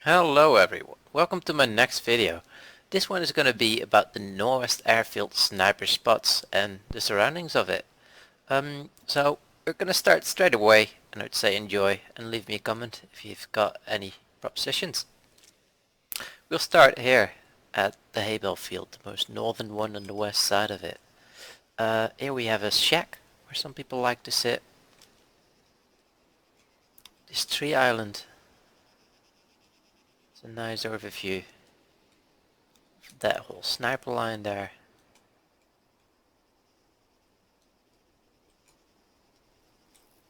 Hello everyone, welcome to my next video. This one is going to be about the Northwest Airfield sniper spots and the surroundings of it. So we're going to start straight away, and I'd say enjoy and leave me a comment if you've got any propositions. We'll start here at the Haybell field, the most northern one on the west side of it. Here we have a shack where some people like to sit. This tree island. It's a nice overview of that whole sniper line there.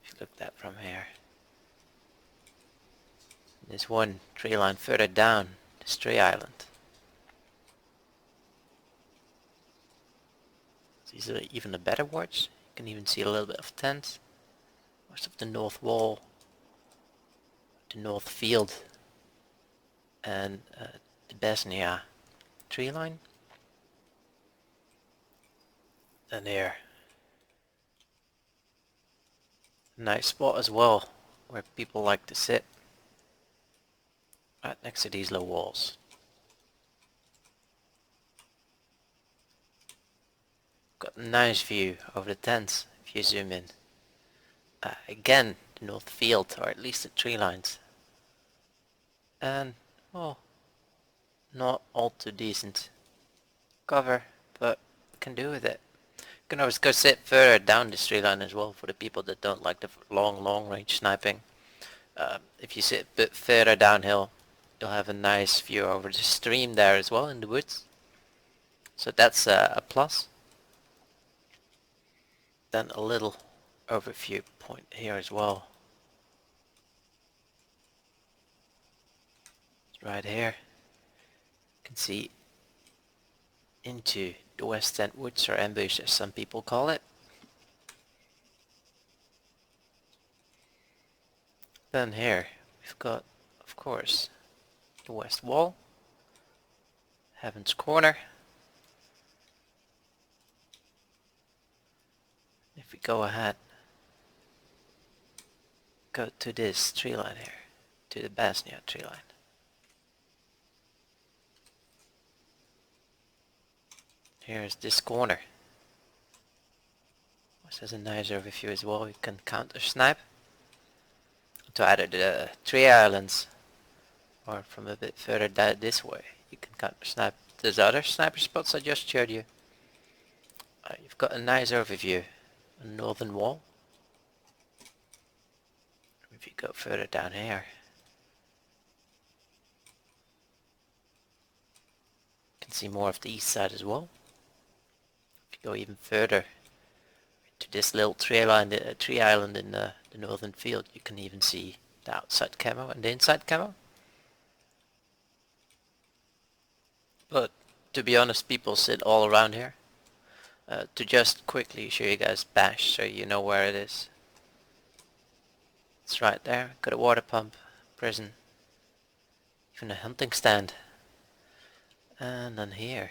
If you look at that from here. There's one tree line further down this tree island. These are even a better watch. You can even see a little bit of tents. Most of the north wall, the north field, and the Besnia tree line. And here, a nice spot as well, where people like to sit, right next to these low walls. Got a nice view over the tents if you zoom in. Again, the north field, or at least the tree lines. And, well, not all too decent cover, but can do with it. You can always go sit further down this tree line as well for the people that don't like the long range sniping. If you sit a bit further downhill, you'll have a nice view over the stream there as well in the woods. So that's a plus. Then a little overview point here as well. It's right here. You can see into the West End Woods, or ambush as some people call it. Then here we've got, of course, the west wall, Heaven's Corner. If we go ahead, go to this tree line here, to the Basnia tree line. Here's this corner. This has a nice overview as well. You can counter snipe to either the tree islands or from a bit further this way. You can counter snipe those other sniper spots I just showed you. You've got a nice overview on the northern wall. If you go further down here, you can see more of the east side as well. If you go even further to this little tree island in the northern field, you can even see the outside camo and the inside camo. But to be honest, people sit all around here. To just quickly show you guys Bash so you know where it is. It's right there. Got a water pump, prison, even a hunting stand. And then here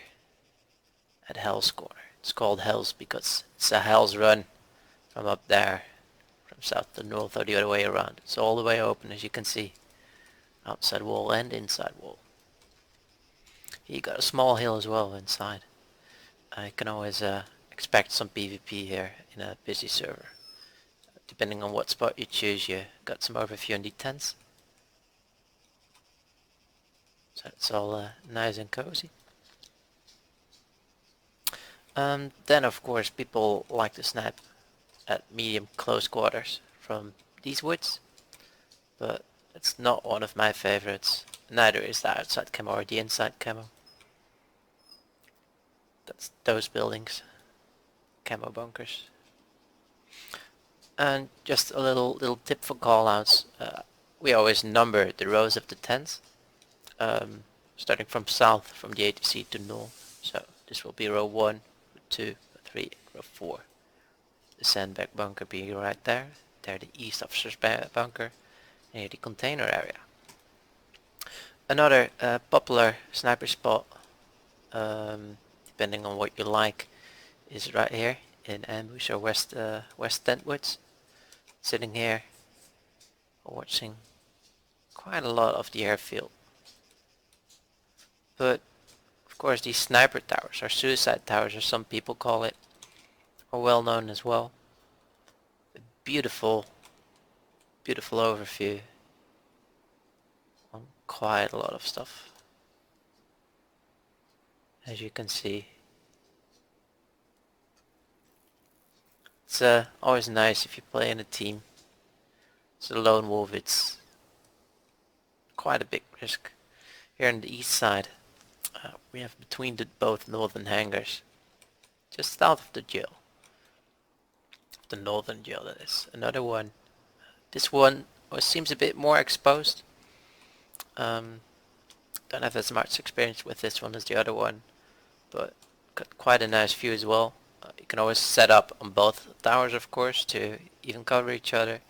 at Hell's Corner. It's called Hell's because it's a Hell's Run from up there, from south to north or the other way around. It's all the way open, as you can see, outside wall and inside wall. You got a small hill as well inside. I can always expect some PvP here in a busy server. Depending on what spot you choose, you got some overview on the tents. So it's all nice and cozy. Then of course people like to snipe at medium close quarters from these woods, but it's not one of my favorites. Neither is the outside camo or the inside camo. That's those buildings, camo bunkers. And just a little tip for callouts. We always number the rows of the tents, starting from south from the ATC to north. So this will be row 1, row 2, row 3, row 4. The sandbag bunker being right there. There the east officer's bunker, and here the container area. Another popular sniper spot, depending on what you like, is right here in ambush or west tent woods. Sitting here, watching quite a lot of the airfield But of course these sniper towers, or suicide towers as some people call it, are well known as well. A beautiful, beautiful overview on quite a lot of stuff, as you can see. It's always nice if you play in a team. As a lone wolf, it's quite a big risk. Here on the east side, we have between both northern hangars, just south of the jail. The northern jail, that is. Another one. This one seems a bit more exposed. Don't have as much experience with this one as the other one, but got quite a nice view as well. You can always set up on both towers, of course, to even cover each other.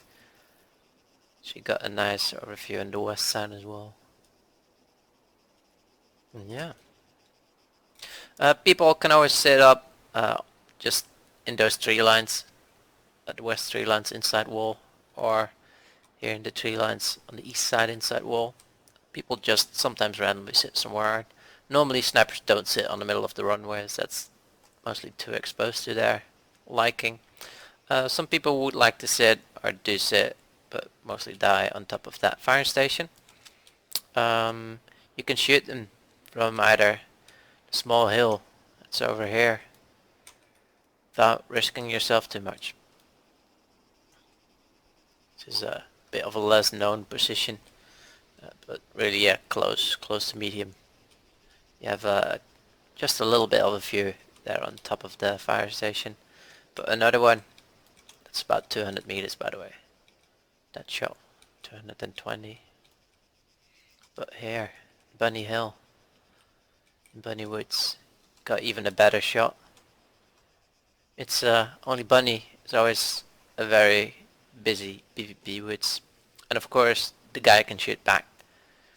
So you got a nice overview on the west side as well. And yeah. People can always set up just in those tree lines, at the west tree lines inside wall, or here in the tree lines on the east side inside wall. People just sometimes randomly sit somewhere. Normally snipers don't sit on the middle of the runways, that's mostly too exposed to their liking. Some people would like to sit, or do sit, but mostly die on top of that fire station. You can shoot them from either the small hill that's over here without risking yourself too much. This is a bit of a less known position, but really, yeah, close to medium. You have just a little bit of a view there on top of the fire station. But another one, that's about 200 meters by the way. That shot, 220. But here, Bunny Hill, in Bunny Woods, got even a better shot. It's only Bunny is always a very busy PvP woods, and of course the guy can shoot back,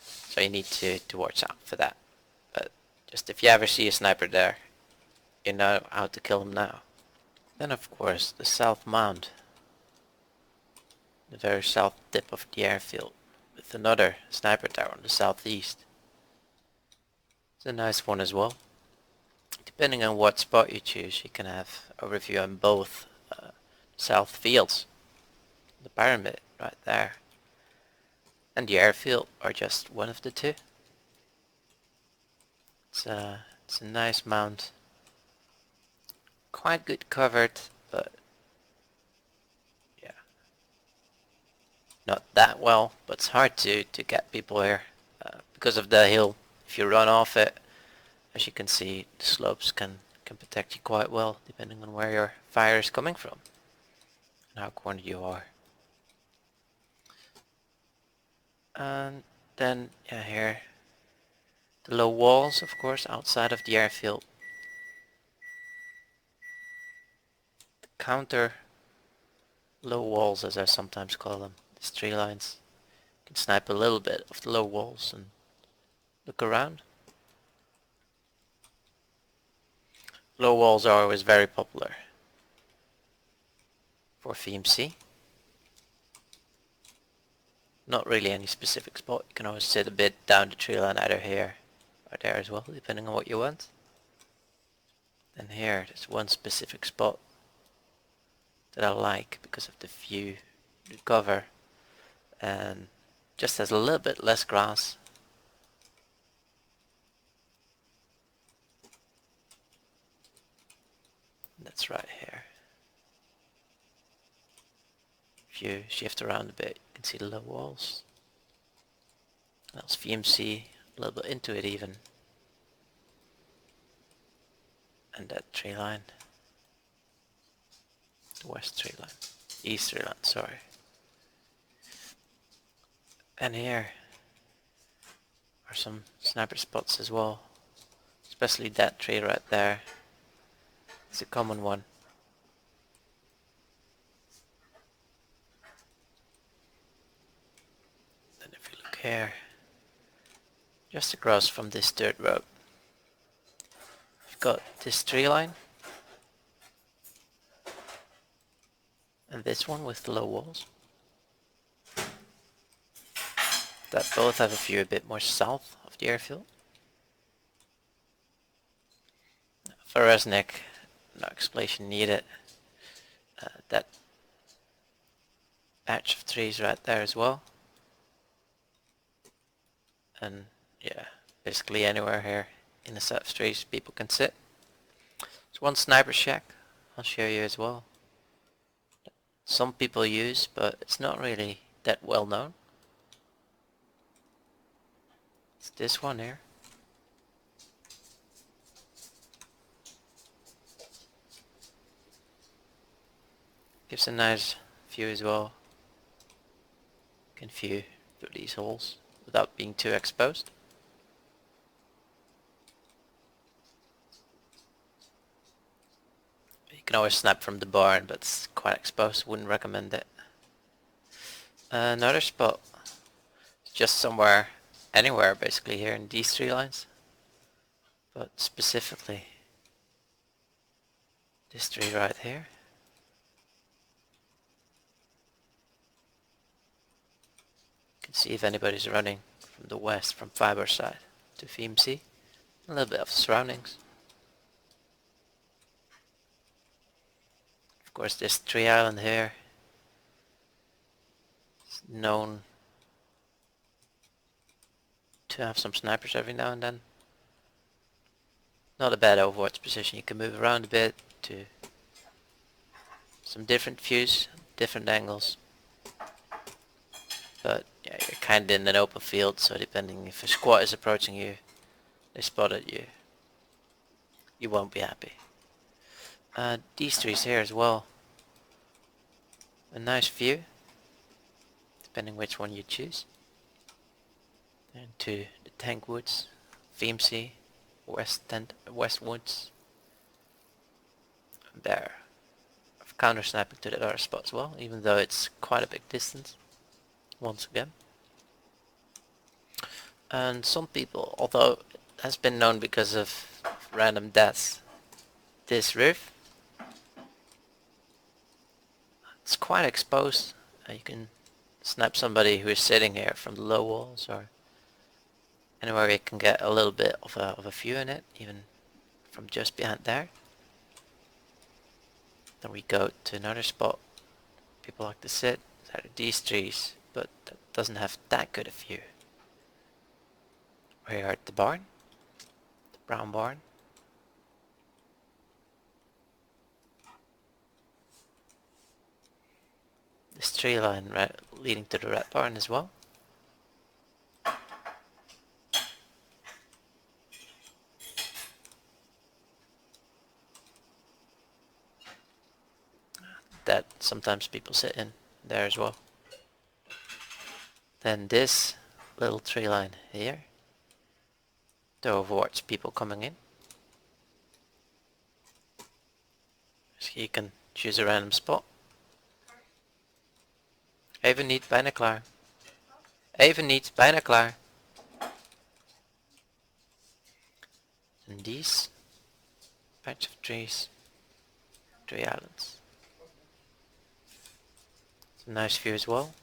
so you need to watch out for that. But just if you ever see a sniper there, you know how to kill him now. Then of course the south mound, the very south tip of the airfield, with another sniper tower on the southeast. It's a nice one as well. Depending on what spot you choose, you can have a review on both south fields. The pyramid right there and the airfield are just one of the two. It's a nice mount, quite good covered, but yeah, not that well. But it's hard to get people here because of the hill. If you run off it, as you can see, the slopes can protect you quite well, depending on where your fire is coming from and how cornered you are. And then, yeah, here, the low walls, of course, outside of the airfield. The counter low walls, as I sometimes call them, these tree lines. You can snipe a little bit of the low walls and look around. Low walls are always very popular for VMC. Not really any specific spot. You can always sit a bit down the tree line, either here or there as well, depending on what you want. Then here, there's one specific spot that I like because of the view, the cover, and just has a little bit less grass. That's right here. If you shift around a bit, you can see the low walls. That's VMC, a little bit into it even. And that tree line. The west tree line. East tree line, sorry. And here are some sniper spots as well. Especially that tree right there. It's a common one. Then if you look here, just across from this dirt road, you've got this tree line. And this one with the low walls. That both have a view a bit more south of the airfield. For Resnick, no explanation needed. That patch of trees right there as well. And yeah, basically anywhere here in the set of trees people can sit. There's one sniper shack I'll show you as well. Some people use, but it's not really that well known. It's this one here. Gives a nice view as well. You can view through these holes without being too exposed. You can always snipe from the barn, but it's quite exposed. Wouldn't recommend it. Another spot, just somewhere, anywhere basically here in these three lines, but specifically this tree right here. You can see if anybody's running from the west, from fiber side to VMC. A little bit of surroundings. Of course, this tree island here is known to have some snipers every now and then. Not a bad Overwatch position. You can move around a bit to some different views, different angles. But yeah, you're kinda in an open field, so depending if a squad is approaching you, they spotted you, you won't be happy. These trees here as well. A nice view, depending which one you choose. And to the Tank Woods, VMC, West Woods. And there. I've counter sniping to that other spot as well, even though it's quite a big distance. Once again. And some people, although it has been known because of random deaths, this roof, it's quite exposed. You can snipe somebody who is sitting here from the low walls or anywhere you can get a little bit of a view in it, even from just behind there. Then we go to another spot people like to sit, out of these trees, but that doesn't have that good a view. We're here at the barn, the brown barn. This tree line right leading to the red barn as well. That sometimes people sit in there as well. Then this little tree line here, the Overwatch people coming in. So you can choose a random spot. Even niet, bijna klaar. Even niet, bijna klaar. And these patch of trees, tree islands. It's a nice view as well.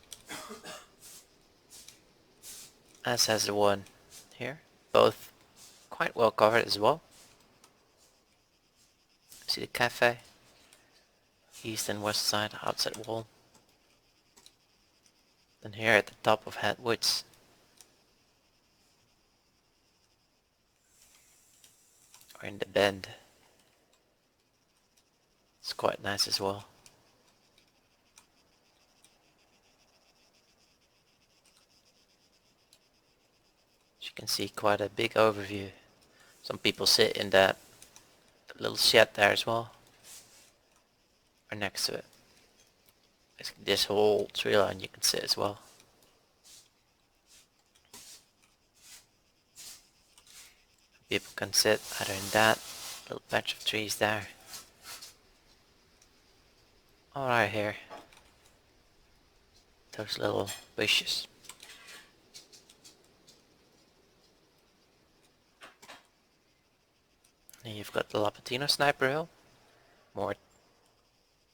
As has the one here. Both quite well covered as well. See the cafe, east and west side, outside wall. Then here at the top of Head Woods, or in the bend, it's quite nice as well. As you can see, quite a big overview. Some people sit in that little shed there as well, or next to it. Basically this whole tree line you can sit as well. People can sit either in that little patch of trees there, or right here, those little bushes. And you've got the Lapatino Sniper Hill, more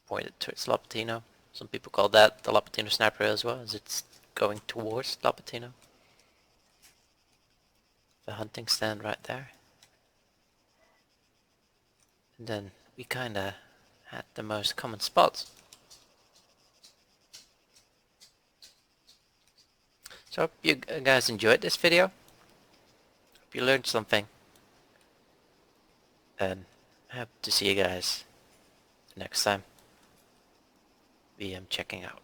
pointed towards Lapatino. Some people call that the Lapatino Sniper Hill as well, as it's going towards Lapatino. The hunting stand right there. And then we kinda had the most common spots. So hope you guys enjoyed this video. Hope you learned something. And I hope to see you guys next time. VM checking out.